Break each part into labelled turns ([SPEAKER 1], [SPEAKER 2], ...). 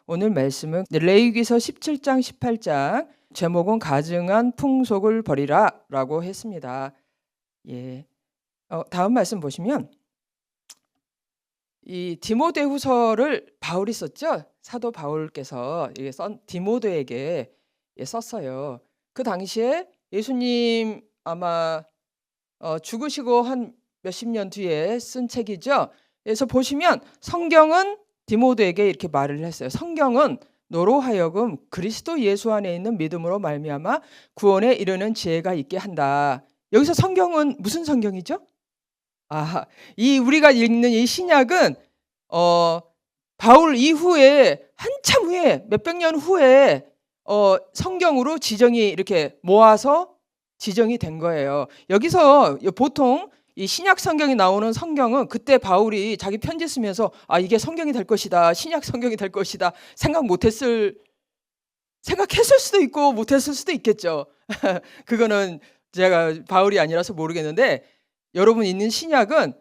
[SPEAKER 1] 오늘 말씀은 레위기서 17장 18장 제목은 가증한 풍속을 버리라 라고 했습니다. 예. 다음 말씀 보시면 이 디모데후서를 바울이 썼죠. 사도 바울께서 디모데에게 썼어요. 그 당시에 예수님 아마 죽으시고 한 몇십 년 뒤에 쓴 책이죠. 그래서 보시면 성경은 디모데에게 이렇게 말을 했어요. 성경은 너로 하여금 그리스도 예수 안에 있는 믿음으로 말미암아 구원에 이르는 지혜가 있게 한다. 여기서 성경은 무슨 성경이죠? 이 우리가 읽는 이 신약은 바울 이후에 한참 후에 몇백 년 후에 성경으로 지정이 이렇게 모아서 지정이 된 거예요. 여기서 보통 이 신약 성경이 나오는 성경은 그때 바울이 자기 편지 쓰면서 이게 성경이 될 것이다, 신약 성경이 될 것이다 생각했을 수도 있고 못했을 수도 있겠죠. 그거는 제가 바울이 아니라서 모르겠는데 여러분 있는 신약은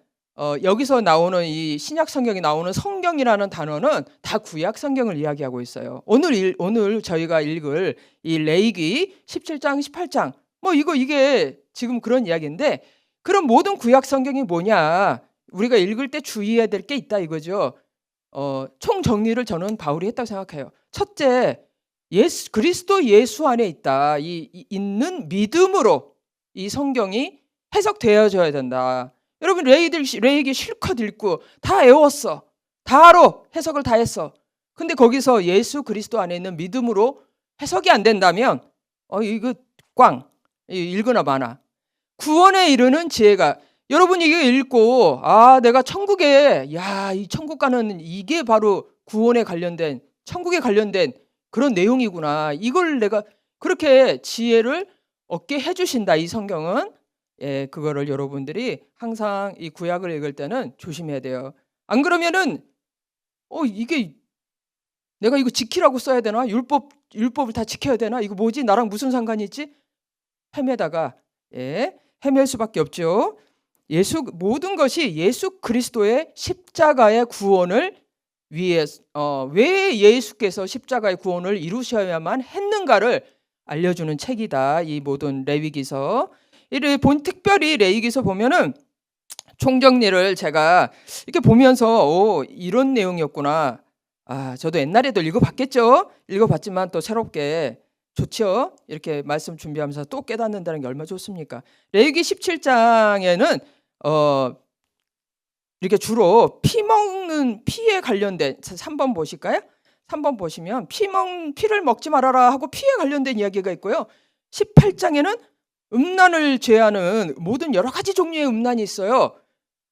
[SPEAKER 1] 여기서 나오는 이 신약 성경이 나오는 성경이라는 단어는 다 구약 성경을 이야기하고 있어요. 오늘 저희가 읽을 이 레위기 17장 18장 이게 지금 그런 이야기인데, 그럼 모든 구약 성경이 뭐냐? 우리가 읽을 때 주의해야 될 게 있다 이거죠. 총 정리를 저는 바울이 했다고 생각해요. 첫째, 그리스도 예수 안에 있다. 있는 믿음으로 이 성경이 해석되어져야 된다. 여러분 레위기 실컷 읽고 다 외웠어. 다 알아. 해석을 다 했어. 근데 거기서 예수 그리스도 안에 있는 믿음으로 해석이 안 된다면 이거 읽으나 마나. 구원에 이르는 지혜가, 여러분 이게 읽고 내가 천국에 이 천국 가는 이게 바로 구원에 관련된, 천국에 관련된 그런 내용이구나. 이걸 내가 그렇게 지혜를 얻게 해주신다 이 성경은. 그거를 여러분들이 항상 이 구약을 읽을 때는 조심해야 돼요. 안 그러면은 이게 내가 이거 지키라고 써야 되나? 율법을 다 지켜야 되나? 이거 뭐지? 나랑 무슨 상관이 있지? 헤맬 수밖에 없죠. 모든 것이 예수 그리스도의 십자가의 구원을 위해서, 왜 예수께서 십자가의 구원을 이루셔야만 했는가를 알려주는 책이다. 이 모든 레위기서. 특별히 레위기서 보면은 총정리를 제가 이렇게 보면서 이런 내용이었구나. 저도 옛날에도 읽어봤겠죠. 읽어봤지만 또 새롭게 좋죠. 이렇게 말씀 준비하면서 또 깨닫는다는 게 얼마나 좋습니까? 레위기 17장에는 이렇게 주로 피에 관련된 3번 보실까요? 3번 보시면 피를 먹지 말아라 하고 피에 관련된 이야기가 있고요. 18장에는 음란을 제하는 모든 여러 가지 종류의 음란이 있어요.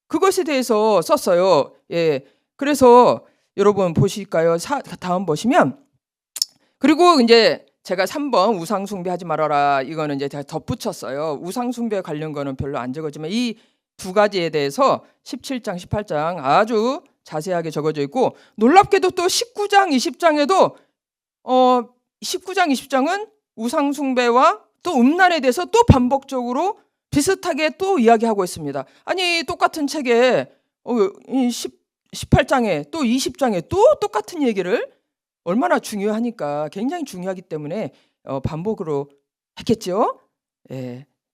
[SPEAKER 1] 그것에 대해서 썼어요. 그래서 여러분 보실까요? 다음 보시면, 그리고 이제 제가 3번 우상 숭배하지 말아라, 이거는 이제 제가 덧붙였어요. 우상 숭배 관련 거는 별로 안 적었지만 이 두 가지에 대해서 17장 18장 아주 자세하게 적어져 있고, 놀랍게도 또 19장 20장에도 19장 20장은 우상 숭배와 또 음란에 대해서 또 반복적으로 비슷하게 또 이야기하고 있습니다. 아니 똑같은 책에 18장에 또 20장에 또 똑같은 얘기를, 얼마나 중요하니까, 굉장히 중요하기 때문에 반복으로 했겠죠.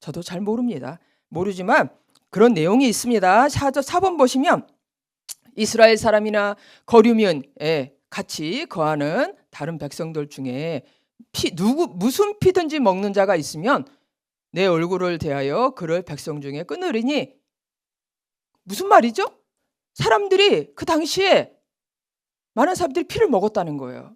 [SPEAKER 1] 저도 잘 모르지만 그런 내용이 있습니다. 4번 보시면 이스라엘 사람이나 거류민에 같이 거하는 다른 백성들 중에 무슨 피든지 먹는 자가 있으면 내 얼굴을 대하여 그를 백성 중에 끊으리니. 무슨 말이죠? 사람들이 그 당시에 많은 사람들이 피를 먹었다는 거예요.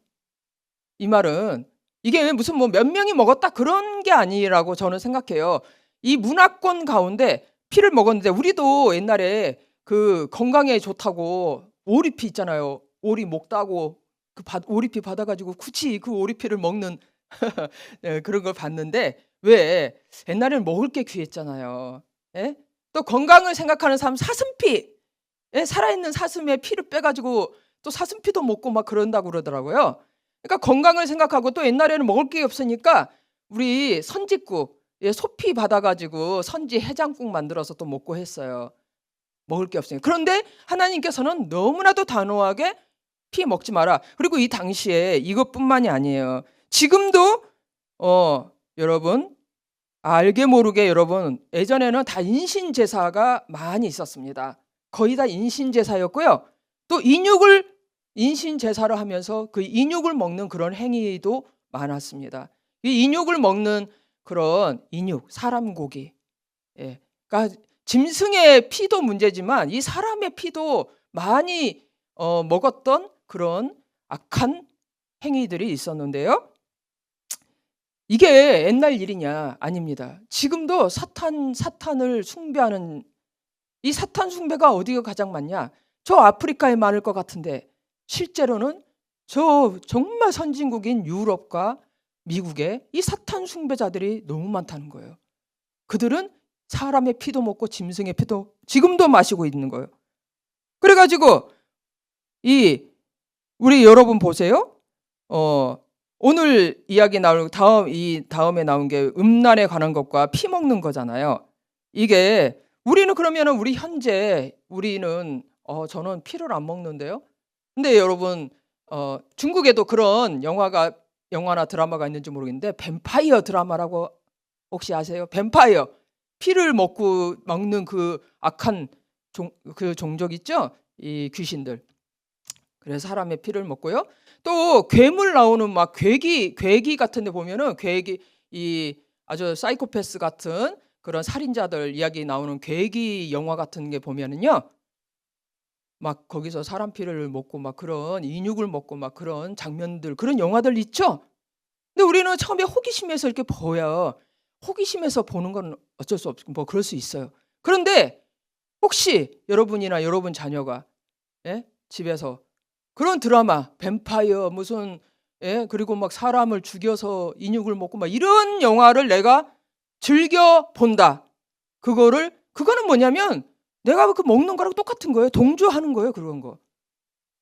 [SPEAKER 1] 이 말은 이게 무슨 몇 명이 먹었다 그런 게 아니라고 저는 생각해요. 이 문화권 가운데 피를 먹었는데, 우리도 옛날에 그 건강에 좋다고 오리피 있잖아요. 오리 먹다고 오리피 받아가지고 굳이 그 오리피를 먹는 그런 걸 봤는데, 왜 옛날에는 먹을 게 귀했잖아요. 또 건강을 생각하는 사람 사슴피, 살아있는 사슴의 피를 빼가지고 또 사슴피도 먹고 막 그런다고 그러더라고요. 그러니까 건강을 생각하고, 또 옛날에는 먹을 게 없으니까 우리 선지국, 소피 받아가지고 선지 해장국 만들어서 또 먹고 했어요. 먹을 게 없으니까. 그런데 하나님께서는 너무나도 단호하게 피 먹지 마라. 그리고 이 당시에 이것뿐만이 아니에요. 지금도 여러분 알게 모르게 여러분 예전에는 다 인신제사가 많이 있었습니다. 거의 다 인신제사였고요. 또 인신제사를 하면서 그 인육을 먹는 그런 행위도 많았습니다. 이 인육을 먹는 그런 인육, 사람 고기. 그러니까 짐승의 피도 문제지만 이 사람의 피도 많이 먹었던 그런 악한 행위들이 있었는데요. 이게 옛날 일이냐? 아닙니다. 지금도 사탄을 숭배하는 이 사탄 숭배가 어디가 가장 많냐? 저 아프리카에 많을 것 같은데 실제로는 저 정말 선진국인 유럽과 미국에 이 사탄 숭배자들이 너무 많다는 거예요. 그들은 사람의 피도 먹고 짐승의 피도 지금도 마시고 있는 거예요. 그래가지고 우리 여러분 보세요. 오늘 이야기 나올 다음에 나온 게 음란에 관한 것과 피 먹는 거잖아요. 이게 우리는 그러면은 우리는 저는 피를 안 먹는데요. 근데 여러분 중국에도 그런 영화나 드라마가 있는지 모르겠는데 뱀파이어 드라마라고 혹시 아세요? 뱀파이어 피를 먹는 그 악한 그 종족 있죠? 이 귀신들. 그래서 사람의 피를 먹고요. 또 괴물 나오는 막 괴기 같은 데 보면은 이 아주 사이코패스 같은 그런 살인자들 이야기 나오는 괴기 영화 같은 게 보면은요. 막 거기서 사람 피를 먹고 막 그런 인육을 먹고 막 그런 장면들 그런 영화들 있죠? 근데 우리는 처음에 호기심에서 이렇게 보여. 호기심에서 보는 건 어쩔 수 없고 뭐 그럴 수 있어요. 그런데 혹시 여러분이나 여러분 자녀가 집에서 그런 드라마 뱀파이어 무슨 그리고 막 사람을 죽여서 인육을 먹고 막 이런 영화를 내가 즐겨 본다. 그거는 뭐냐면 내가 그 먹는 거랑 똑같은 거예요. 동조하는 거예요. 그런 거.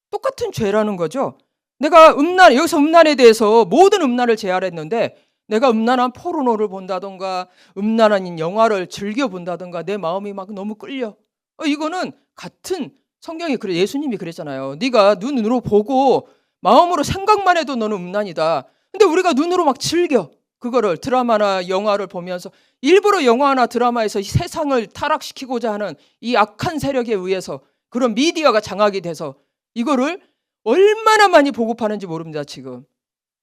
[SPEAKER 1] 똑같은 죄라는 거죠. 내가 여기서 음란에 대해서 모든 음란을 제한했는데 내가 음란한 포르노를 본다던가 음란한 영화를 즐겨 본다던가 내 마음이 막 너무 끌려. 이거는 같은 성경이 그래 예수님이 그랬잖아요. 네가 눈으로 보고 마음으로 생각만 해도 너는 음란이다. 근데 우리가 눈으로 막 즐겨. 그거를 드라마나 영화를 보면서 일부러 영화나 드라마에서 이 세상을 타락시키고자 하는 이 악한 세력에 의해서 그런 미디어가 장악이 돼서 이거를 얼마나 많이 보급하는지 모릅니다, 지금.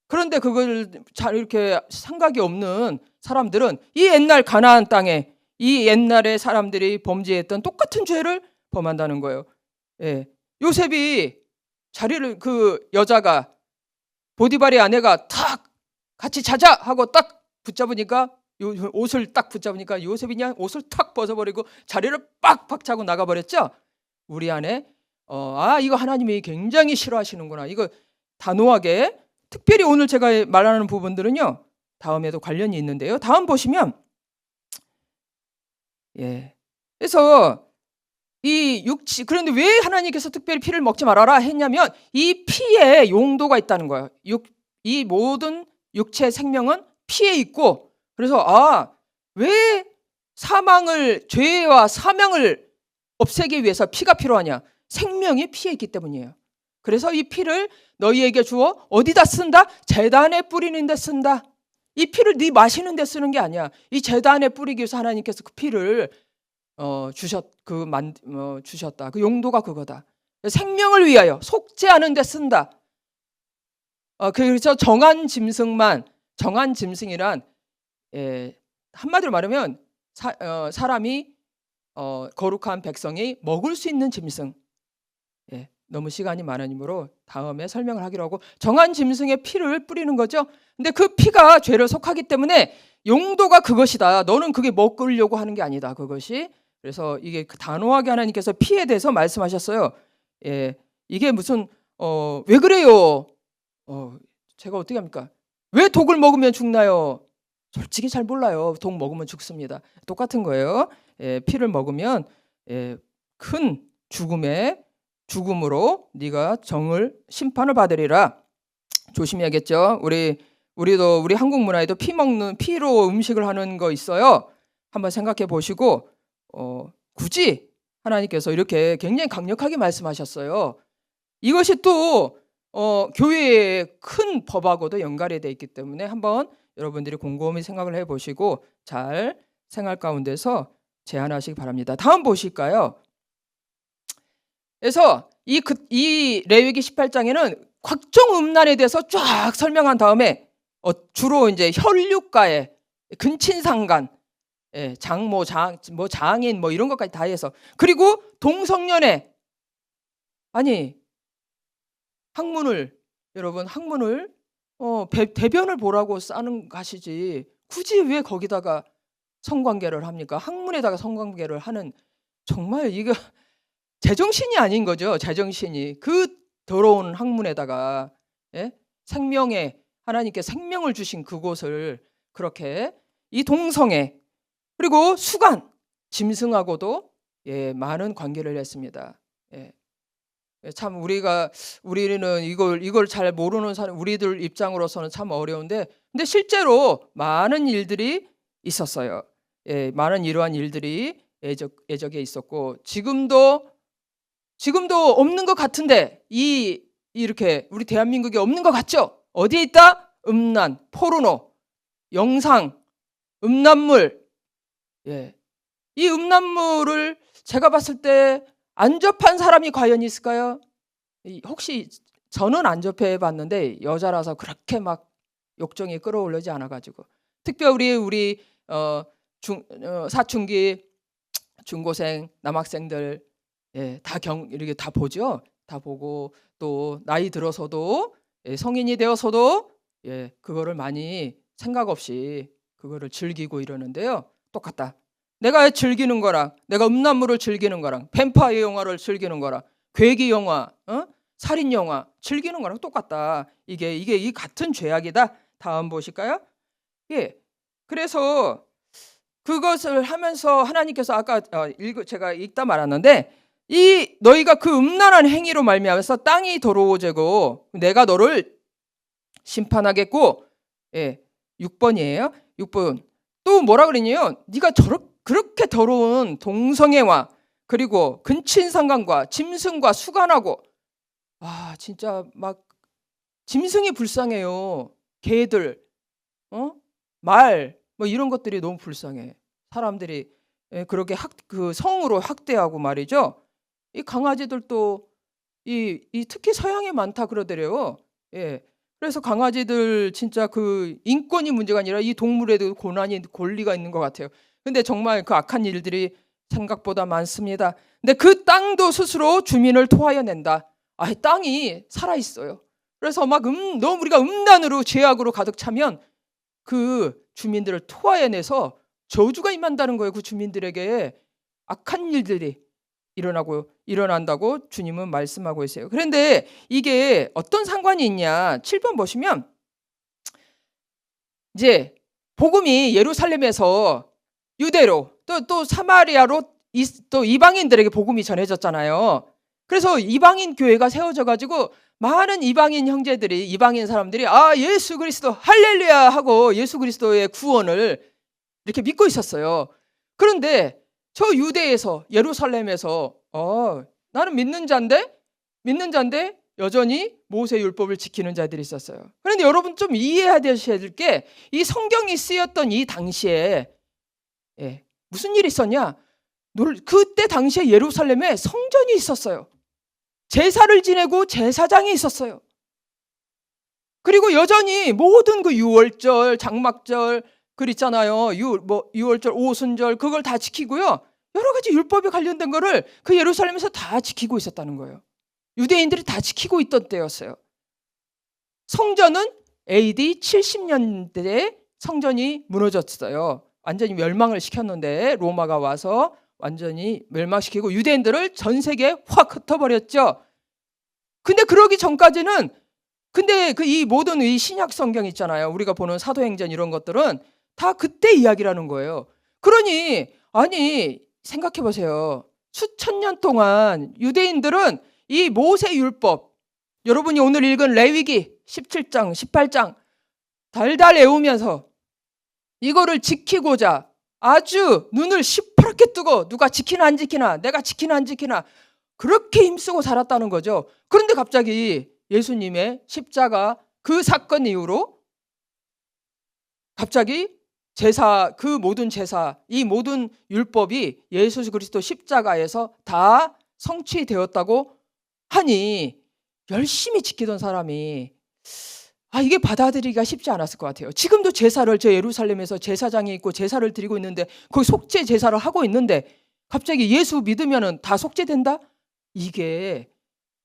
[SPEAKER 1] 그런데 그걸 잘 이렇게 생각이 없는 사람들은 이 옛날 가나안 땅에 이 옛날에 사람들이 범죄했던 똑같은 죄를 범한다는 거예요. 요셉이 그 여자가 보디발의 아내가 탁 같이 자자 하고 딱 붙잡으니까 옷을 딱 붙잡으니까 요셉이 그냥 옷을 탁 벗어버리고 자리를 빡 박차고 나가버렸죠. 우리 안에 이거 하나님이 굉장히 싫어하시는구나. 이거 단호하게 특별히 오늘 제가 말하는 부분들은요. 다음에도 관련이 있는데요. 다음 보시면 그래서 그런데 왜 하나님께서 특별히 피를 먹지 말아라 했냐면 이 피에 용도가 있다는 거예요. 이 모든 육체 생명은 피에 있고 그래서 왜 죄와 사망을 없애기 위해서 피가 필요하냐? 생명이 피에 있기 때문이에요. 그래서 이 피를 너희에게 주어 어디다 쓴다? 제단에 뿌리는 데 쓴다. 이 피를 네 마시는 데 쓰는 게 아니야. 이 제단에 뿌리기 위해서 하나님께서 그 피를 주셨다. 그 용도가 그거다. 생명을 위하여 속죄하는 데 쓴다. 그래서 정한 짐승이란 한마디로 말하면 사람이 거룩한 백성이 먹을 수 있는 짐승. 너무 시간이 많으므로 다음에 설명을 하기로 하고 정한 짐승의 피를 뿌리는 거죠. 근데 그 피가 죄를 속하기 때문에 용도가 그것이다. 너는 그게 먹으려고 하는 게 아니다. 그것이. 그래서 이게 단호하게 하나님께서 피에 대해서 말씀하셨어요. 이게 무슨 왜 그래요? 제가 어떻게 합니까? 왜 독을 먹으면 죽나요? 솔직히 잘 몰라요. 독 먹으면 죽습니다. 똑같은 거예요. 피를 먹으면 큰 죽음으로 네가 심판을 받으리라. 조심해야겠죠. 우리도 우리 한국 문화에도 피로 음식을 하는 거 있어요. 한번 생각해 보시고 굳이 하나님께서 이렇게 굉장히 강력하게 말씀하셨어요. 이것이 또 교회의 큰 법하고도 연관이 되어 있기 때문에 한번 여러분들이 곰곰이 생각을 해보시고 잘 생활 가운데서 제안하시기 바랍니다. 다음 보실까요? 그래서 이 레위기 18장에는 각종 음란에 대해서 쫙 설명한 다음에 주로 이제 혈육가의 근친상간, 장모, 장인 뭐 이런 것까지 다 해서, 그리고 동성연애, 아니 여러분 학문을 대변을 보라고 싸는 것이지 굳이 왜 거기다가 성관계를 합니까? 학문에다가 성관계를 하는, 정말 이거 제정신이 아닌 거죠. 제정신이. 그 더러운 학문에다가 생명에 하나님께 생명을 주신 그곳을 그렇게 이 동성애 그리고 수간 짐승하고도 많은 관계를 했습니다. 참 우리는 이걸 잘 모르는 사람, 우리들 입장으로서는 참 어려운데, 근데 실제로 많은 일들이 있었어요. 많은 이러한 일들이 예적에 있었고 지금도 없는 것 같은데 이렇게 우리 대한민국에 없는 것 같죠? 어디에 있다? 음란, 포르노, 영상, 음란물. 이 음란물을 제가 봤을 때 안 접한 사람이 과연 있을까요? 혹시 저는 안 접해봤는데 여자라서 그렇게 막 욕정이 끌어올리지 않아가지고, 특별히 우리 사춘기 중고생 남학생들 이렇게 다 보죠. 다 보고 또 나이 들어서도 성인이 되어서도 그거를 많이 생각 없이 그거를 즐기고 이러는데요. 똑같다. 내가 즐기는 거랑, 내가 음란물을 즐기는 거랑, 뱀파이어 영화를 즐기는 거랑, 괴기 영화, 살인 영화 즐기는 거랑 똑같다. 이게 이 같은 죄악이다. 다음 보실까요? 그래서 그것을 하면서 하나님께서 아까 제가 읽다 말았는데, 너희가 그 음란한 행위로 말미암아서 땅이 더러워지고 내가 너를 심판하겠고, 6번이에요. 6번 또 뭐라 그러냐요? 네가 그렇게 더러운 동성애와 그리고 근친상간과 짐승과 수간하고, 진짜 막 짐승이 불쌍해요. 개들, 말, 뭐 이런 것들이 너무 불쌍해. 사람들이 그렇게 그 성으로 학대하고 말이죠. 이 강아지들도 특히 서양에 많다 그러더래요. 그래서 강아지들 진짜 그 인권이 문제가 아니라 이 동물에도 권리가 있는 것 같아요. 근데 정말 그 악한 일들이 생각보다 많습니다. 근데 그 땅도 스스로 주민을 토하여낸다. 땅이 살아있어요. 그래서 막 너무 우리가 음란으로 죄악으로 가득 차면 그 주민들을 토하여내서 저주가 임한다는 거예요. 그 주민들에게 악한 일들이 일어난다고 주님은 말씀하고 있어요. 그런데 이게 어떤 상관이 있냐? 7번 보시면 이제 복음이 예루살렘에서 유대로 또 사마리아로 또 이방인들에게 복음이 전해졌잖아요. 그래서 이방인 교회가 세워져 가지고 많은 이방인 형제들이, 이방인 사람들이 예수 그리스도 할렐루야 하고 예수 그리스도의 구원을 이렇게 믿고 있었어요. 그런데 저 유대에서, 예루살렘에서 나는 믿는 자인데 여전히 모세 율법을 지키는 자들이 있었어요. 그런데 여러분 좀 이해해야 되셔야 될 게, 이 성경이 쓰였던 이 당시에 무슨 일이 있었냐? 그때 당시에 예루살렘에 성전이 있었어요. 제사를 지내고 제사장이 있었어요. 그리고 여전히 모든 그 유월절, 장막절 있잖아요. 유월절, 오순절 그걸 다 지키고요. 여러 가지 율법에 관련된 거를 그 예루살렘에서 다 지키고 있었다는 거예요. 유대인들이 다 지키고 있던 때였어요. 성전은 AD 70년대에 성전이 무너졌어요. 완전히 멸망을 시켰는데 로마가 와서 완전히 멸망시키고 유대인들을 전 세계에 확 흩어버렸죠. 근데 그러기 전까지는, 근데 이 모든 이 신약 성경 있잖아요. 우리가 보는 사도행전 이런 것들은 다 그때 이야기라는 거예요. 그러니 생각해 보세요. 수천 년 동안 유대인들은 이 모세 율법, 여러분이 오늘 읽은 레위기 17장, 18장 달달 외우면서 이거를 지키고자 아주 눈을 시퍼렇게 뜨고, 누가 지키나 안 지키나, 내가 지키나 안 지키나 그렇게 힘쓰고 살았다는 거죠. 그런데 갑자기 예수님의 십자가 그 사건 이후로 갑자기 제사, 그 모든 제사, 이 모든 율법이 예수 그리스도 십자가에서 다 성취되었다고 하니 열심히 지키던 사람이 이게 받아들이기가 쉽지 않았을 것 같아요. 지금도 제사를 저 예루살렘에서 제사장이 있고 제사를 드리고 있는데 거기 속죄 제사를 하고 있는데 갑자기 예수 믿으면은 다 속죄된다? 이게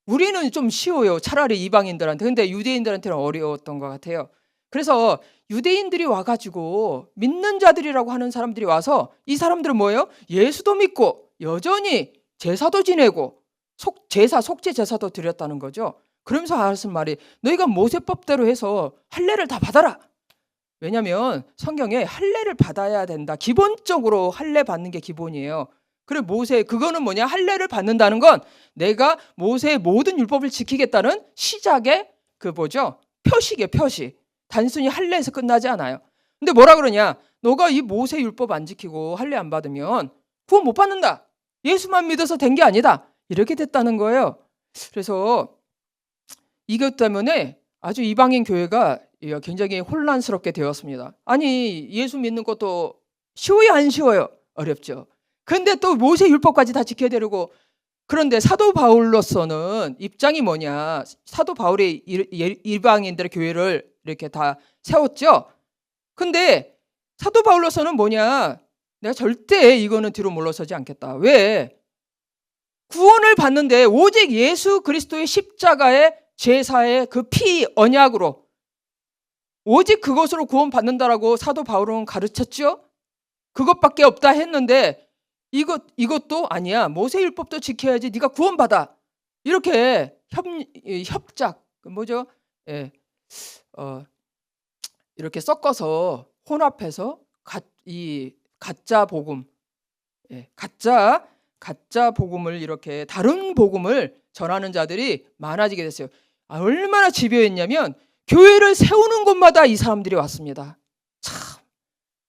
[SPEAKER 1] 우리는 좀 쉬워요. 차라리 이방인들한테. 근데 유대인들한테는 어려웠던 것 같아요. 그래서 유대인들이 와가지고 믿는 자들이라고 하는 사람들이 와서 이 사람들은 뭐예요? 예수도 믿고 여전히 제사도 지내고 속죄 제사도 드렸다는 거죠. 그러면서 하신 말이 너희가 모세법대로 해서 할례를 다 받아라. 왜냐하면 성경에 할례를 받아야 된다. 기본적으로 할례 받는 게 기본이에요. 그래 모세 그거는 뭐냐? 할례를 받는다는 건 내가 모세의 모든 율법을 지키겠다는 시작의 그 뭐죠? 표식이에요. 표식. 단순히 할례에서 끝나지 않아요. 근데 뭐라 그러냐? 너가 이 모세 율법 안 지키고 할례 안 받으면 구원 못 받는다. 예수만 믿어서 된 게 아니다. 이렇게 됐다는 거예요. 그래서 이것 때문에 아주 이방인 교회가 굉장히 혼란스럽게 되었습니다. 아니 예수 믿는 것도 쉬워요 안 쉬워요? 어렵죠. 그런데 또 모세 율법까지 다 지켜야 되고 그런데 사도 바울로서는 입장이 뭐냐? 사도 바울이 이방인들의 교회를 이렇게 다 세웠죠. 근데 사도 바울로서는 뭐냐? 내가 절대 이거는 뒤로 물러서지 않겠다. 왜? 구원을 받는데 오직 예수 그리스도의 십자가의 제사의 그 피 언약으로 오직 그것으로 구원 받는다라고 사도 바울은 가르쳤죠. 그것밖에 없다 했는데 이것도 아니야. 모세율법도 지켜야지 네가 구원받아. 이렇게 협작 뭐죠? 예, 이렇게 섞어서 혼합해서 이 가짜 복음, 가짜 복음을 이렇게 다른 복음을 전하는 자들이 많아지게 됐어요. 얼마나 집요했냐면 교회를 세우는 곳마다 이 사람들이 왔습니다. 참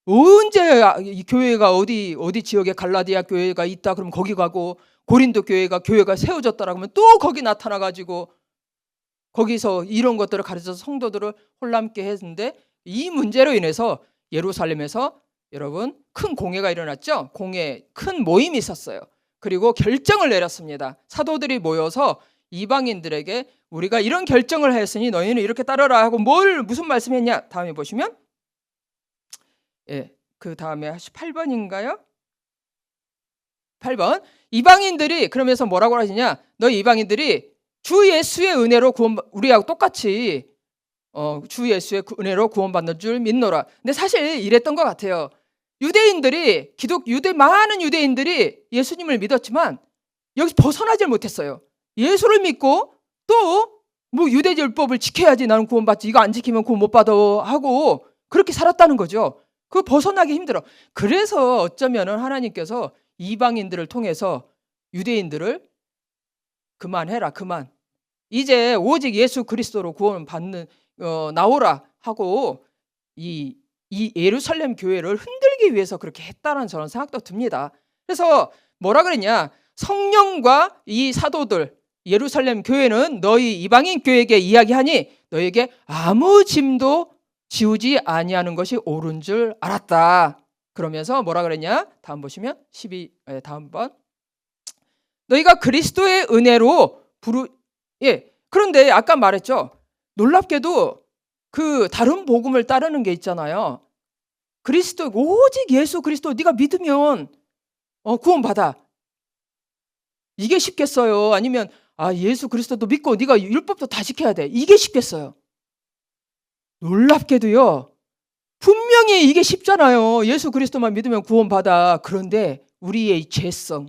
[SPEAKER 1] 언제 이 교회가 어디 지역에 갈라디아 교회가 있다 그러면 거기 가고 고린도 교회가 세워졌다라고 하면 또 거기 나타나 가지고 거기서 이런 것들을 가르쳐서 성도들을 혼란케 했는데 이 문제로 인해서 예루살렘에서 여러분 큰 공회가 일어났죠. 큰 모임이 있었어요. 그리고 결정을 내렸습니다. 사도들이 모여서 이방인들에게 우리가 이런 결정을 했으니 너희는 이렇게 따르라 하고 무슨 말씀했냐? 다음에 보시면 그 다음에 8번인가요? 8번 이방인들이 그러면서 뭐라고 하시냐? 너희 이방인들이 주 예수의 은혜로 우리하고 똑같이 주 예수의 은혜로 구원받는 줄 믿노라. 근데 사실 이랬던 것 같아요. 많은 유대인들이 예수님을 믿었지만 여기서 벗어나질 못했어요. 예수를 믿고 또 뭐 유대율법을 지켜야지 나는 구원받지. 이거 안 지키면 구원 못 받아 하고 그렇게 살았다는 거죠. 그거 벗어나기 힘들어. 그래서 어쩌면은 하나님께서 이방인들을 통해서 유대인들을 그만해라 그만. 이제 오직 예수 그리스도로 구원 받는 나오라 하고 이 예루살렘 교회를 흔들기 위해서 그렇게 했다는 저런 생각도 듭니다. 그래서 뭐라 그랬냐? 성령과 이 사도들 예루살렘 교회는 너희 이방인 교회에게 이야기하니 너에게 아무 짐도 지우지 아니하는 것이 옳은 줄 알았다. 그러면서 뭐라 그랬냐? 다음 보시면 다음 번 너희가 그리스도의 은혜로 그런데 아까 말했죠. 놀랍게도 그 다른 복음을 따르는 게 있잖아요. 오직 예수 그리스도 네가 믿으면 구원받아. 이게 쉽겠어요? 아니면 예수 그리스도도 믿고 네가 율법도 다 지켜야 돼. 이게 쉽겠어요? 놀랍게도요. 분명히 이게 쉽잖아요. 예수 그리스도만 믿으면 구원받아. 그런데 우리의 이 죄성,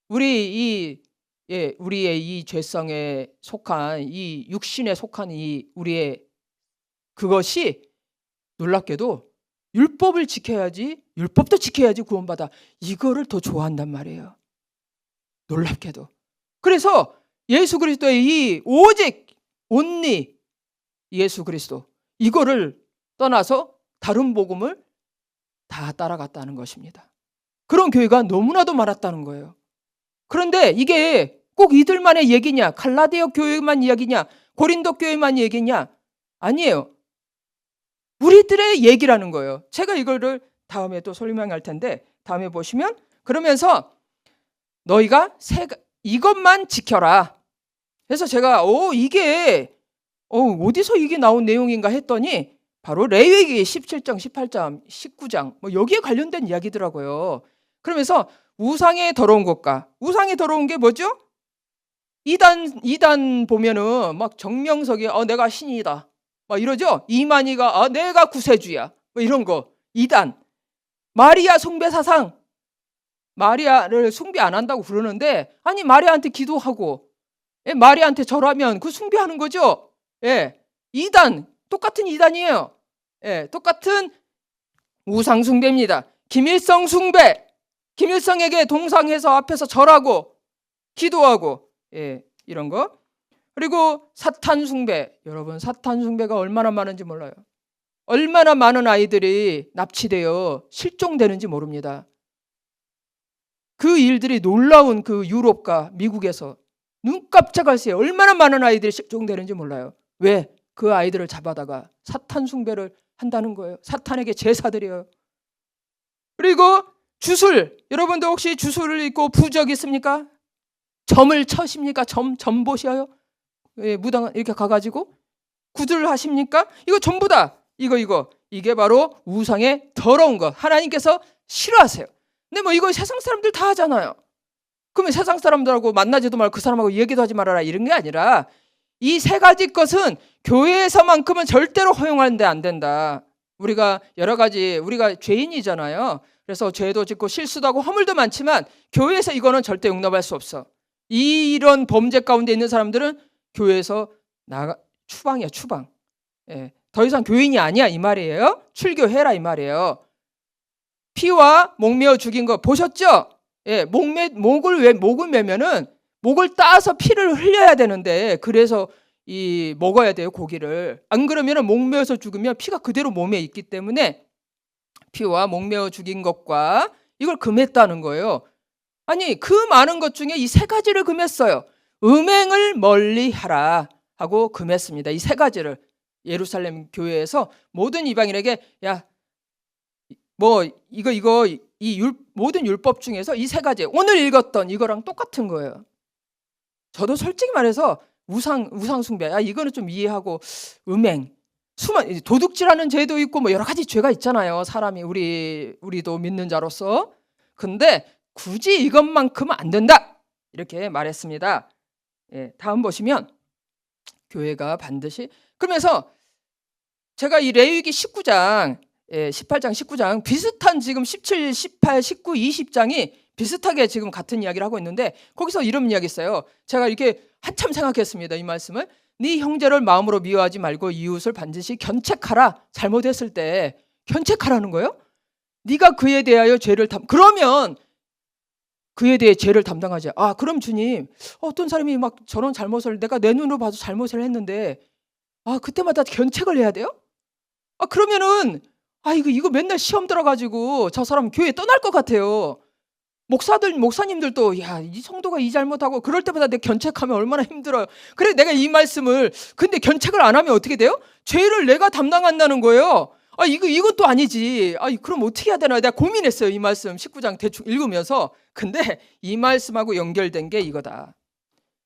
[SPEAKER 1] 우리의 이 죄성에 속한 이 육신에 속한 이 우리의 그것이 놀랍게도 율법도 지켜야지 구원받아. 이거를 더 좋아한단 말이에요. 놀랍게도. 그래서 예수 그리스도의 이 오직 온리 예수 그리스도 이거를 떠나서 다른 복음을 다 따라갔다는 것입니다. 그런 교회가 너무나도 많았다는 거예요. 그런데 이게 꼭 이들만의 얘기냐? 갈라디아 교회만 이야기냐? 고린도 교회만 얘기냐? 아니에요. 우리들의 얘기라는 거예요. 제가 이거를 다음에 또 설명할 텐데 다음에 보시면 그러면서 너희가 이것만 지켜라. 그래서 제가 이게 어디서 이게 나온 내용인가 했더니 바로 레위기 17장, 18장, 19장 뭐 여기에 관련된 이야기더라고요. 그러면서 우상의 더러운 것과 우상의 더러운 게 뭐죠? 이단 보면은 막 정명석이 내가 신이다 막 이러죠. 이만희가 내가 구세주야 뭐 이런 거. 이단 마리아 숭배 사상, 마리아를 숭배 안 한다고 그러는데 아니 마리아한테 기도하고 마리아한테 절하면 그 숭배하는 거죠. 이단 똑같은 이단이에요. 똑같은 우상 숭배입니다. 김일성 숭배, 김일성에게 동상해서 앞에서 절하고 기도하고 이런 거. 그리고 사탄 숭배. 여러분 사탄 숭배가 얼마나 많은지 몰라요. 얼마나 많은 아이들이 납치되어 실종되는지 모릅니다. 그 일들이 놀라운 그 유럽과 미국에서 눈 깜짝할 새에 얼마나 많은 아이들이 실종되는지 몰라요. 왜? 그 아이들을 잡아다가 사탄 숭배를 한다는 거예요. 사탄에게 제사드려요. 그리고 주술. 여러분도 혹시 주술을 입고 부적 있습니까? 점을 쳐십니까? 점 보셔요? 무당 이렇게 가가지고 구두를 하십니까? 이거 전부 다 이게 바로 우상의 더러운 것. 하나님께서 싫어하세요. 근데 뭐 이거 세상 사람들 다 하잖아요. 그러면 세상 사람들하고 만나지도 말고 그 사람하고 얘기도 하지 말아라 이런 게 아니라 이 세 가지 것은 교회에서만큼은 절대로 허용하는데 안 된다. 우리가 여러 가지 우리가 죄인이잖아요. 그래서 죄도 짓고 실수도 하고 허물도 많지만 교회에서 이거는 절대 용납할 수 없어. 이런 범죄 가운데 있는 사람들은 교회에서 추방이야, 추방. 더 이상 교인이 아니야 이 말이에요. 출교해라 이 말이에요. 피와 목 메어 죽인 거 보셨죠? 목을 매면은 목을 따서 피를 흘려야 되는데 그래서 먹어야 돼요 고기를. 안 그러면은 목 메어서 죽으면 피가 그대로 몸에 있기 때문에 피와 목 메어 죽인 것과 이걸 금했다는 거예요. 아니 그 많은 것 중에 이 세 가지를 금했어요. 음행을 멀리하라 하고 금했습니다. 이 세 가지를 예루살렘 교회에서 모든 이방인에게 모든 율법 중에서 이 세 가지 오늘 읽었던 이거랑 똑같은 거예요. 저도 솔직히 말해서 우상 숭배 이거는 좀 이해하고 음행, 도둑질하는 죄도 있고 뭐 여러 가지 죄가 있잖아요. 사람이 우리도 믿는 자로서. 근데 굳이 이것만큼은 안 된다 이렇게 말했습니다. 다음 보시면 교회가 반드시 그러면서 제가 이 레위기 19장 18장 19장 비슷한 지금 17, 18, 19, 20장이 비슷하게 지금 같은 이야기를 하고 있는데 거기서 이런 이야기 있어요. 제가 이렇게 한참 생각했습니다. 이 말씀을. 네 형제를 마음으로 미워하지 말고 이웃을 반드시 견책하라. 잘못했을 때 견책하라는 거예요. 네가 그에 대하여 그러면 그에 대해 죄를 담당하지. 그럼 주님 어떤 사람이 막 저런 잘못을 내가 내 눈으로 봐도 잘못을 했는데 그때마다 견책을 해야 돼요? 그러면은 이거 맨날 시험 들어가지고 저 사람 교회 떠날 것 같아요. 목사님들도 이 성도가 이 잘못하고 그럴 때마다 내가 견책하면 얼마나 힘들어요. 그래 내가 이 말씀을 근데 견책을 안 하면 어떻게 돼요? 죄를 내가 담당한다는 거예요. 이것도 아니지. 그럼 어떻게 해야 되나 내가 고민했어요. 이 말씀 19장 대충 읽으면서. 근데 이 말씀하고 연결된 게 이거다.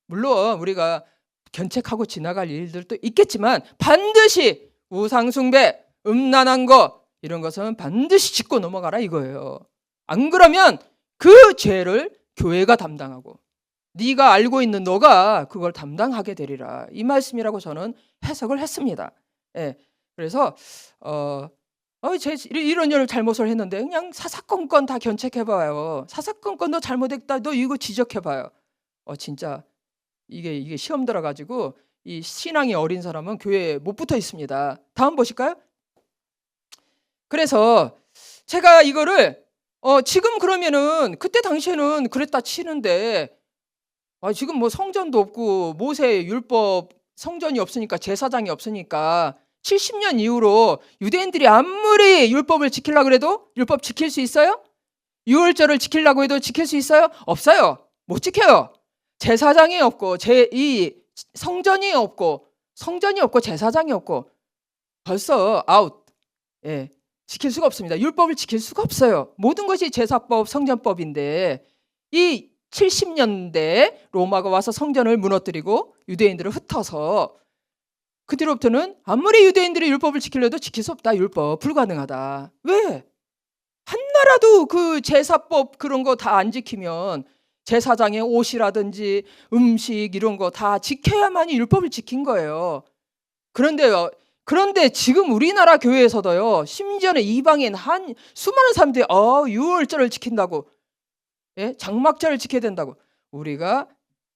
[SPEAKER 1] 물론 우리가 견책하고 지나갈 일들도 있겠지만 반드시 우상숭배, 음란한 거 이런 것은 반드시 짚고 넘어가라 이거예요. 안 그러면 그 죄를 교회가 담당하고 네가 알고 있는 너가 그걸 담당하게 되리라. 이 말씀이라고 저는 해석을 했습니다. 그래서 이런 잘못을 했는데 그냥 사사건건 다 견책해봐요. 사사건건 너 잘못했다. 너 이거 지적해봐요. 진짜 이게 시험 들어가지고 이 신앙이 어린 사람은 교회에 못 붙어 있습니다. 다음 보실까요? 그래서 제가 이거를 지금 그러면은 그때 당시에는 그랬다 치는데 지금 뭐 성전도 없고 모세 율법 성전이 없으니까 제사장이 없으니까 70년 이후로 유대인들이 아무리 율법을 지키려고 해도 율법 지킬 수 있어요? 유월절을 지키려고 해도 지킬 수 있어요? 없어요. 못 지켜요. 제사장이 없고 이 성전이 없고 제사장이 없고 벌써 아웃. 예. 지킬 수가 없습니다. 율법을 지킬 수가 없어요. 모든 것이 제사법, 성전법인데 이 70년대 로마가 와서 성전을 무너뜨리고 유대인들을 흩어서 그 뒤로부터는 아무리 유대인들이 율법을 지키려도 지킬 수 없다. 율법 불가능하다. 왜? 한나라도 그 제사법 그런 거 다 안 지키면 제사장의 옷이라든지 음식 이런 거 다 지켜야만이 율법을 지킨 거예요. 그런데 지금 우리나라 교회에서도요, 심지어는 이방인 수많은 사람들이 유월절을 지킨다고, 예? 장막절을 지켜야 된다고. 우리가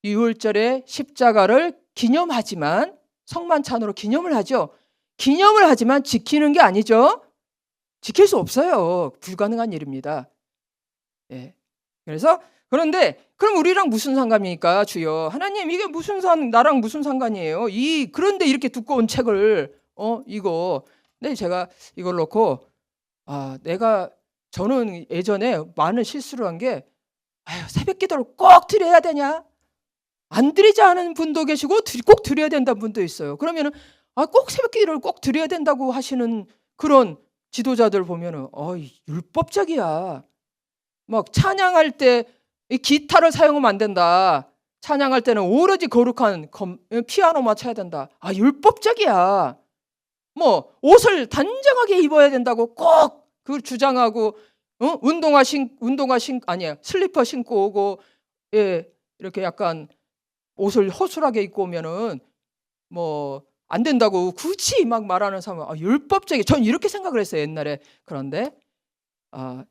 [SPEAKER 1] 유월절에 십자가를 기념하지만 성만찬으로 기념을 하죠. 기념을 하지만 지키는 게 아니죠. 지킬 수 없어요. 불가능한 일입니다. 예. 그런데 그럼 우리랑 무슨 상관입니까, 주여? 하나님, 이게 나랑 무슨 상관이에요? 그런데 이렇게 두꺼운 책을 이거. 근데 제가 이걸 놓고 저는 예전에 많은 실수를 한 게 새벽 기도를 꼭 드려야 되냐? 안 드리지 않은 분도 계시고 꼭 드려야 된다는 분도 있어요. 그러면은 꼭 새벽 기도를 꼭 드려야 된다고 하시는 그런 지도자들 보면은 율법적이야. 막 찬양할 때 기타를 사용하면 안 된다. 찬양할 때는 오로지 거룩한 피아노만 쳐야 된다. 율법적이야. 뭐 옷을 단정하게 입어야 된다고 꼭 그걸 주장하고 슬리퍼 신고 오고, 예, 이렇게 약간 옷을 허술하게 입고 오면은 뭐 안 된다고 굳이 막 말하는 사람은 율법적이. 전 이렇게 생각을 했어요, 옛날에. 그런데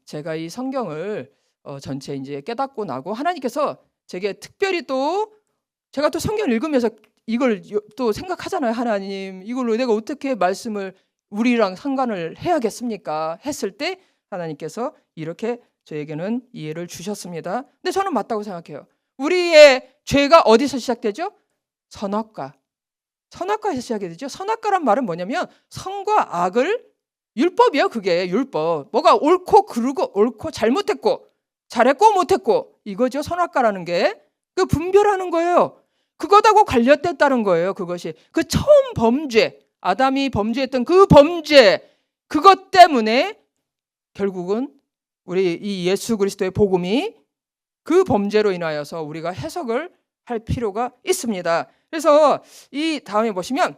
[SPEAKER 1] 제가 이 성경을 전체 이제 깨닫고 나고 하나님께서 제게 특별히 제가 또 성경을 읽으면서 이걸 또 생각하잖아요. 하나님, 이걸로 내가 어떻게 말씀을 우리랑 상관을 해야겠습니까? 했을 때 하나님께서 이렇게 저에게는 이해를 주셨습니다. 근데 저는 맞다고 생각해요. 우리의 죄가 어디서 시작되죠? 선악과에서 시작이 되죠. 선악과란 말은 뭐냐면 선과 악을, 율법이에요. 그게 율법. 뭐가 옳고 그르고, 옳고 잘못했고, 잘했고 못했고, 이거죠. 선악과라는 게 그 분별하는 거예요. 그것하고 관련됐다는 거예요. 그것이 그 처음 범죄, 아담이 범죄했던 그 범죄, 그것 때문에 결국은 우리 이 예수 그리스도의 복음이 그 범죄로 인하여서 우리가 해석을 할 필요가 있습니다. 그래서 이 다음에 보시면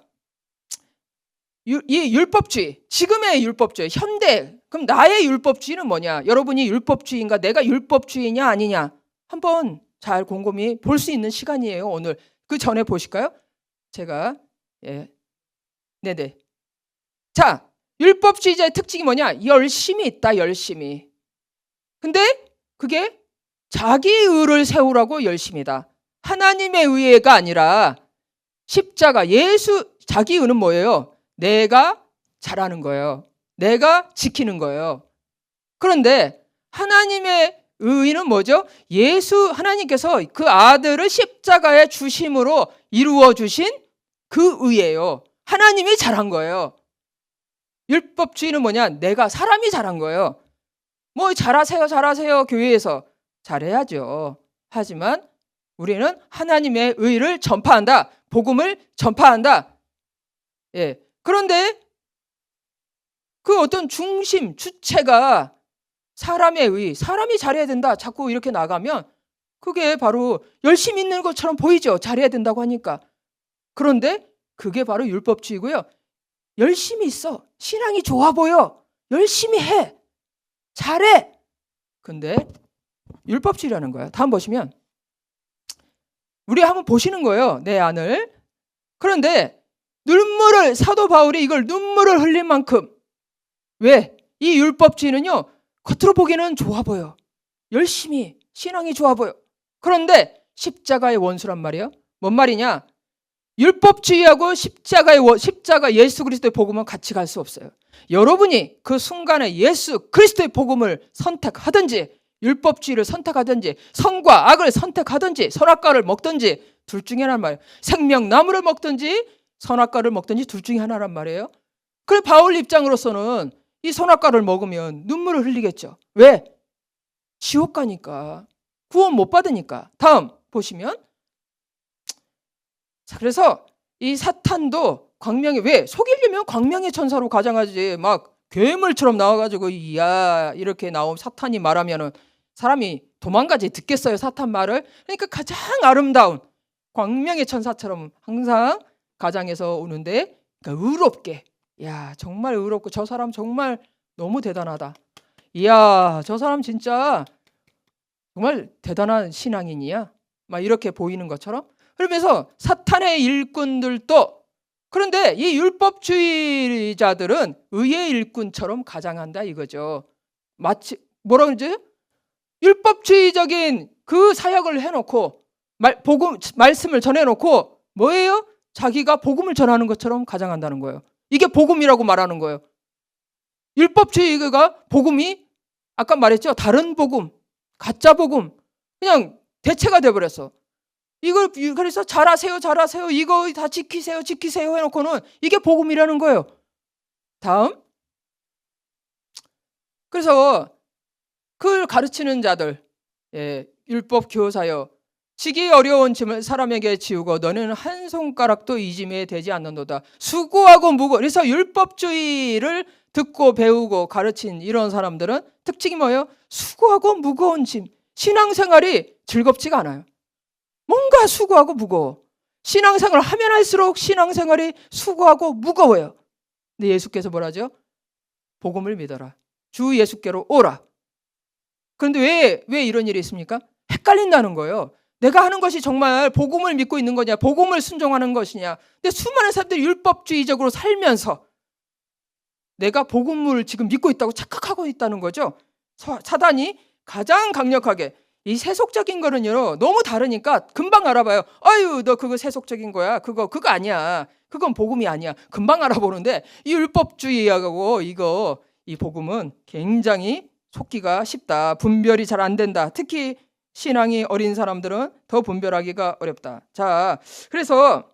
[SPEAKER 1] 이 율법주의, 지금의 율법주의, 현대, 그럼 나의 율법주의는 뭐냐? 여러분이 율법주의인가? 내가 율법주의냐 아니냐? 한번 잘 곰곰이 볼 수 있는 시간이에요, 오늘. 그 전에 보실까요? 제가 네네. 자, 율법주의자의 특징이 뭐냐? 열심이 있다, 열심이. 근데 그게 자기 의를 세우라고 열심이다. 하나님의 의가 아니라 십자가, 자기 의는 뭐예요? 내가 잘하는 거예요. 내가 지키는 거예요. 그런데 하나님의 의는 뭐죠? 하나님께서 그 아들을 십자가에 주심으로 이루어 주신 그 의예요. 하나님이 잘한 거예요. 율법주의는 뭐냐? 사람이 잘한 거예요. 뭐 잘하세요 교회에서 잘해야죠. 하지만 우리는 하나님의 의를 전파한다. 복음을 전파한다. 예. 그런데 그 어떤 주체가 사람의 의, 사람이 잘해야 된다. 자꾸 이렇게 나가면 그게 바로 열심히 있는 것처럼 보이죠. 잘해야 된다고 하니까. 그런데 그게 바로 율법주의고요. 열심히 있어. 신앙이 좋아 보여. 열심히 해. 잘해. 근데 율법주의라는 거예요. 다음 보시면 우리 한번 보시는 거예요. 내 안을. 그런데 사도 바울이 이걸 눈물을 흘릴 만큼, 왜? 이 율법주의는요, 겉으로 보기에는 좋아 보여. 열심히 신앙이 좋아 보여. 그런데 십자가의 원수란 말이에요. 뭔 말이냐? 율법주의하고 십자가 예수 그리스도의 복음은 같이 갈 수 없어요. 여러분이 그 순간에 예수 그리스도의 복음을 선택하든지, 율법주의를 선택하든지, 선과 악을 선택하든지, 선악과를 먹든지, 둘 중에 하나란 말이에요. 생명나무를 먹든지 선악과를 먹든지 둘 중에 하나란 말이에요. 그래, 바울 입장으로서는 이 선악과를 먹으면 눈물을 흘리겠죠. 왜? 지옥 가니까. 구원 못 받으니까. 다음 보시면, 자, 그래서 이 사탄도 광명에, 왜 속이려면 광명의 천사로 가장하지, 막 괴물처럼 나와가지고 이야 이렇게 나온 사탄이 말하면은 사람이 도망가지, 듣겠어요 사탄 말을. 그러니까 가장 아름다운 광명의 천사처럼 항상 가장해서 오는데, 그러니까 의롭게, 야 정말 의롭고 저 사람 정말 너무 대단하다, 이야 저 사람 진짜 정말 대단한 신앙인이야, 막 이렇게 보이는 것처럼. 그러면서 사탄의 일꾼들도, 그런데 이 율법주의자들은 의의 일꾼처럼 가장한다 이거죠. 마치 뭐라 그러지? 율법주의적인 그 사역을 해놓고 복음 말씀을 전해놓고 뭐예요? 자기가 복음을 전하는 것처럼 가장한다는 거예요. 이게 복음이라고 말하는 거예요. 율법주의가 복음이 아까 말했죠. 다른 복음, 가짜 복음, 그냥 대체가 돼버렸어. 이걸 그래서 잘하세요, 잘하세요, 이거 다 지키세요, 지키세요 해놓고는 이게 복음이라는 거예요. 다음. 그래서 그걸 가르치는 자들, 율법 교사여, 지기 어려운 짐을 사람에게 지우고 너는 한 손가락도 이 짐에 되지 않는도다. 수고하고 무거. 그래서 율법주의를 듣고 배우고 가르친 이런 사람들은 특징이 뭐예요? 수고하고 무거운 짐. 신앙생활이 즐겁지가 않아요. 뭔가 수고하고 무거워. 신앙생활을 하면 할수록 신앙생활이 수고하고 무거워요. 근데 예수께서 뭐라죠? 복음을 믿어라. 주 예수께로 오라. 그런데 왜 이런 일이 있습니까? 헷갈린다는 거예요. 내가 하는 것이 정말 복음을 믿고 있는 거냐, 복음을 순종하는 것이냐. 근데 수많은 사람들이 율법주의적으로 살면서 내가 복음을 지금 믿고 있다고 착각하고 있다는 거죠. 사단이 가장 강력하게, 이 세속적인 거는요 너무 다르니까 금방 알아봐요. 아유 너 그거 세속적인 거야, 그거 아니야, 그건 복음이 아니야, 금방 알아보는데 이 율법주의하고 이 복음은 굉장히 속기가 쉽다. 분별이 잘 안 된다. 특히 신앙이 어린 사람들은 더 분별하기가 어렵다. 자, 그래서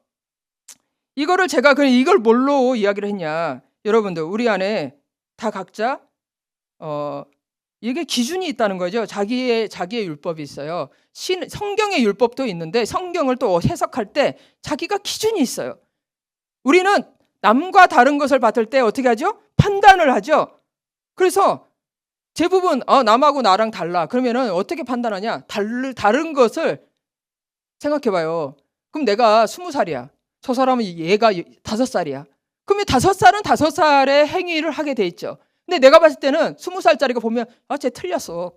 [SPEAKER 1] 이거를 제가 이걸 뭘로 이야기를 했냐? 여러분들 우리 안에 다 각자 이게 기준이 있다는 거죠. 자기의 율법이 있어요. 성경의 율법도 있는데 성경을 또 해석할 때 자기가 기준이 있어요. 우리는 남과 다른 것을 받을 때 어떻게 하죠? 판단을 하죠. 그래서 대부분 남하고 나랑 달라. 그러면은 어떻게 판단하냐? 다른 것을 생각해봐요. 그럼 내가 20살이야. 저 사람은 얘가 5살이야. 그러면 5살은 5살의 행위를 하게 돼 있죠. 근데 내가 봤을 때는 20살짜리가 보면 쟤 틀렸어.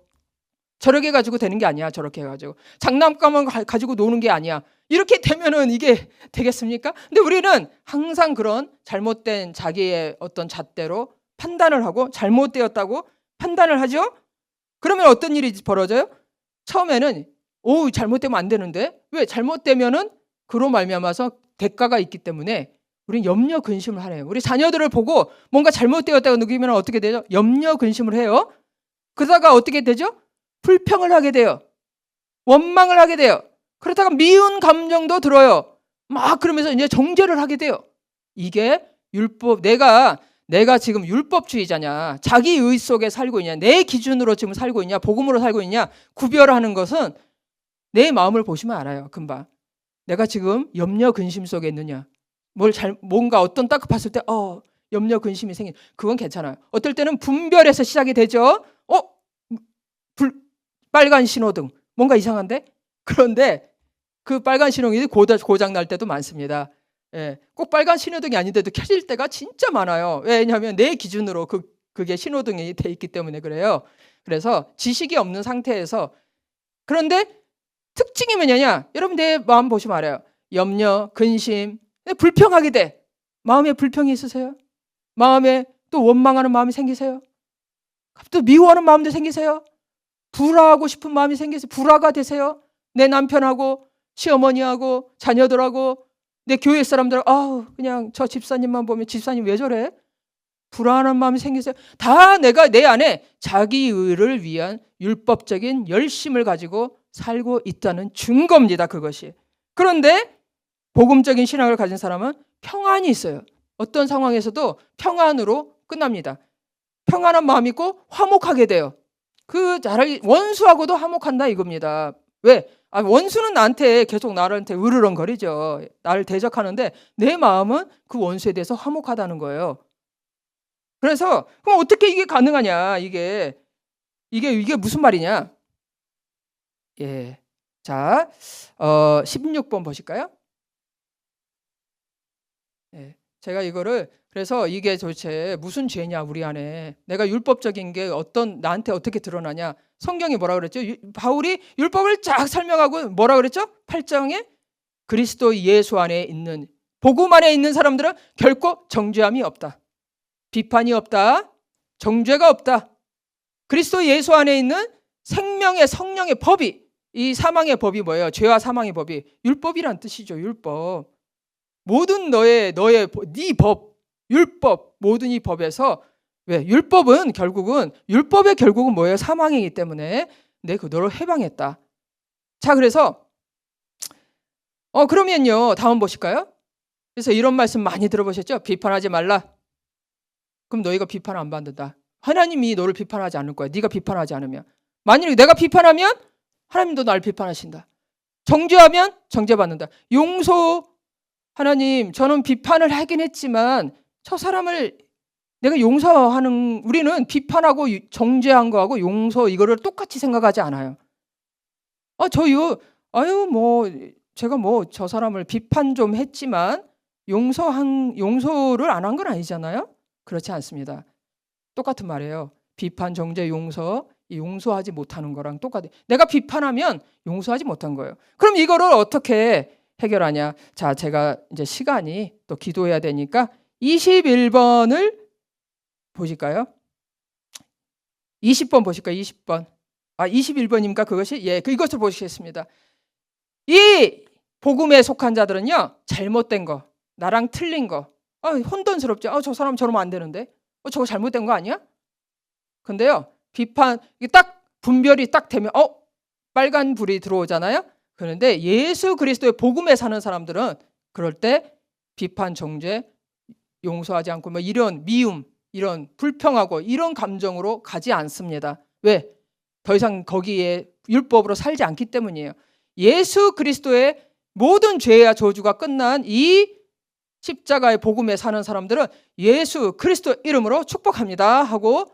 [SPEAKER 1] 저렇게 가지고 되는 게 아니야. 저렇게 해가지고 장난감만 가지고 노는 게 아니야. 이렇게 되면은 이게 되겠습니까? 근데 우리는 항상 그런 잘못된 자기의 어떤 잣대로 판단을 하고 잘못되었다고 판단을 하죠. 그러면 어떤 일이 벌어져요? 처음에는 잘못되면 안 되는데, 왜 잘못되면은 그로 말미암아서 대가가 있기 때문에 우리는 염려 근심을 하네요. 우리 자녀들을 보고 뭔가 잘못되었다고 느끼면 어떻게 되죠? 염려 근심을 해요. 그러다가 어떻게 되죠? 불평을 하게 돼요. 원망을 하게 돼요. 그러다가 미운 감정도 들어요. 막 그러면서 이제 정죄를 하게 돼요. 이게 율법, 내가 지금 율법주의자냐, 자기 의 속에 살고 있냐, 내 기준으로 지금 살고 있냐, 복음으로 살고 있냐, 구별하는 것은 내 마음을 보시면 알아요. 금방. 내가 지금 염려 근심 속에 있느냐, 뭔가 어떤 딱 봤을 때 염려 근심이 생긴, 그건 괜찮아요. 어떨 때는 분별해서 시작이 되죠. 빨간 신호등, 뭔가 이상한데? 그런데 그 빨간 신호등이 고장 날 때도 많습니다. 꼭 빨간 신호등이 아닌데도 켜질 때가 진짜 많아요. 왜냐하면 내 기준으로 그게 신호등이 돼 있기 때문에 그래요. 그래서 지식이 없는 상태에서, 그런데 특징이 뭐냐냐? 여러분 내 마음 보시면 알아요. 염려, 근심, 불평하게 돼. 마음에 불평이 있으세요? 마음에 또 원망하는 마음이 생기세요? 또 미워하는 마음도 생기세요? 불화하고 싶은 마음이 생기세요? 불화가 되세요? 내 남편하고 시어머니하고 자녀들하고 내 교회 사람들, 그냥 저 집사님만 보면 집사님 왜 저래? 불안한 마음이 생기세요? 다 내가 내 안에 자기의를 위한 율법적인 열심을 가지고 살고 있다는 증거입니다. 그것이. 그런데 복음적인 신앙을 가진 사람은 평안이 있어요. 어떤 상황에서도 평안으로 끝납니다. 평안한 마음이 있고 화목하게 돼요. 차라리 원수하고도 화목한다 이겁니다. 왜? 원수는 나한테 계속 나한테 으르렁거리죠. 나를 대적하는데 내 마음은 그 원수에 대해서 화목하다는 거예요. 그래서 그럼 어떻게 이게 가능하냐? 이게 무슨 말이냐? 예. 자, 16번 보실까요? 예. 제가 이거를 그래서 이게 도대체 무슨 죄냐 우리 안에 내가 율법적인 게 나한테 어떻게 드러나냐 성경이 뭐라 그랬죠? 바울이 율법을 쫙 설명하고 뭐라 그랬죠? 8장에 그리스도 예수 안에 있는 복음 안에 있는 사람들은 결코 정죄함이 없다. 비판이 없다. 정죄가 없다. 그리스도 예수 안에 있는 생명의 성령의 법이 이 사망의 법이 뭐예요? 죄와 사망의 법이 율법이란 뜻이죠. 율법. 모든 네 법, 율법 모든 이 법에서 왜 율법의 결국은 뭐예요? 사망이기 때문에 너를 해방했다. 자, 그래서 그러면요 다음 보실까요? 그래서 이런 말씀 많이 들어보셨죠? 비판하지 말라. 그럼 너희가 비판 안 받는다. 하나님이 너를 비판하지 않을 거야. 네가 비판하지 않으면. 만약에 내가 비판하면 하나님도 나를 비판하신다. 정죄하면 정죄받는다. 용서 하나님 저는 비판을 하긴 했지만 저 사람을 내가 용서하는 우리는 비판하고 정죄한 거하고 용서 이거를 똑같이 생각하지 않아요. 제가 저 사람을 비판 좀 했지만 용서를 안 한 건 아니잖아요. 그렇지 않습니다. 똑같은 말이에요. 비판, 정죄, 용서하지 못하는 거랑 똑같아요. 내가 비판하면 용서하지 못한 거예요. 그럼 이거를 어떻게 해결하냐? 자, 제가 이제 시간이 또 기도해야 되니까 21번을 보실까요? 20번 보실까요? 20번. 21번입니까? 그것이? 이것을 보시겠습니다. 이 복음에 속한 자들은요. 잘못된 거, 나랑 틀린 거. 혼돈스럽죠. 저 사람 저러면 안 되는데. 저거 잘못된 거 아니야? 근데요. 비판 딱 분별이 딱 되면 빨간 불이 들어오잖아요. 그런데 예수 그리스도의 복음에 사는 사람들은 그럴 때 비판, 정죄, 용서하지 않고 이런 미움, 이런 불평하고 이런 감정으로 가지 않습니다. 왜? 더 이상 거기에 율법으로 살지 않기 때문이에요. 예수 그리스도의 모든 죄와 저주가 끝난 이 십자가의 복음에 사는 사람들은 예수 그리스도 이름으로 축복합니다 하고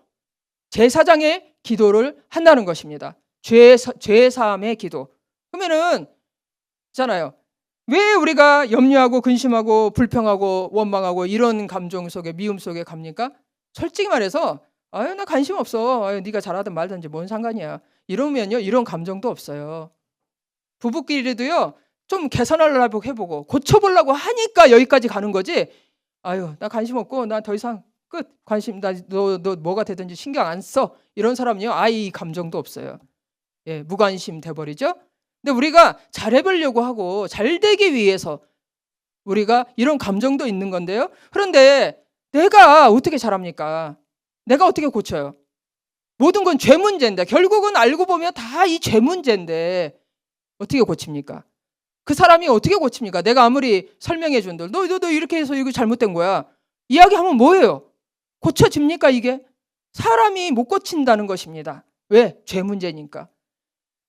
[SPEAKER 1] 제사장의 기도를 한다는 것입니다. 죄사함의 기도. 그러면은 있잖아요. 왜 우리가 염려하고 근심하고 불평하고 원망하고 이런 감정 속에 미움 속에 갑니까? 솔직히 말해서 나 관심 없어. 네가 잘하든 말든지 뭔 상관이야. 이러면요 이런 감정도 없어요. 부부끼리도요 좀 개선하려고 해보고 고쳐보려고 하니까 여기까지 가는 거지. 나 관심 없고 나 더 이상 끝. 관심 너 뭐가 되든지 신경 안 써. 이런 사람은요 이 감정도 없어요. 무관심 돼버리죠. 근데 우리가 잘해보려고 하고 잘되기 위해서 우리가 이런 감정도 있는 건데요. 그런데 내가 어떻게 잘합니까? 내가 어떻게 고쳐요? 모든 건 죄 문제인데 결국은 알고 보면 다 이 죄 문제인데 어떻게 고칩니까? 그 사람이 어떻게 고칩니까? 내가 아무리 설명해 준들 너 이렇게 해서 이거 잘못된 거야. 이야기하면 뭐예요? 고쳐집니까 이게? 사람이 못 고친다는 것입니다. 왜? 죄 문제니까.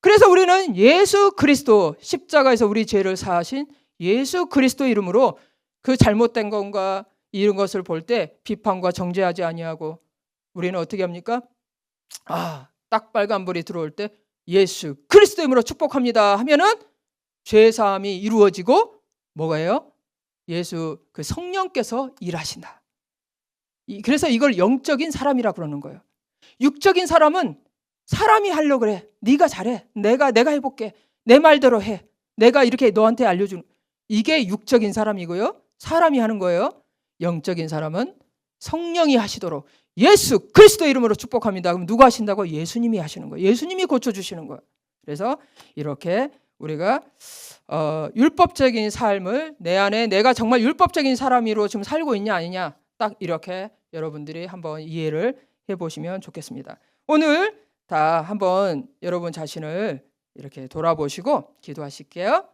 [SPEAKER 1] 그래서 우리는 예수 그리스도 십자가에서 우리 죄를 사하신 예수 그리스도 이름으로 그 잘못된 것과 이런 것을 볼 때 비판과 정죄하지 아니하고 우리는 어떻게 합니까? 딱 빨간불이 들어올 때 예수 그리스도 이름으로 축복합니다 하면은 죄사함이 이루어지고 뭐가요? 예수 그 성령께서 일하신다. 그래서 이걸 영적인 사람이라 그러는 거예요. 육적인 사람은 사람이 하려고 그래. 네가 잘해. 내가 해볼게. 내 말대로 해. 내가 이렇게 너한테 알려주는 이게 육적인 사람이고요. 사람이 하는 거예요. 영적인 사람은 성령이 하시도록 예수 그리스도 이름으로 축복합니다. 그럼 누가 하신다고? 예수님이 하시는 거예요. 예수님이 고쳐주시는 거예요. 그래서 이렇게 우리가 율법적인 삶을 내 안에 내가 정말 율법적인 사람으로 지금 살고 있냐 아니냐 딱 이렇게 여러분들이 한번 이해를 해보시면 좋겠습니다. 오늘 다 한번 여러분 자신을 이렇게 돌아보시고 기도하실게요.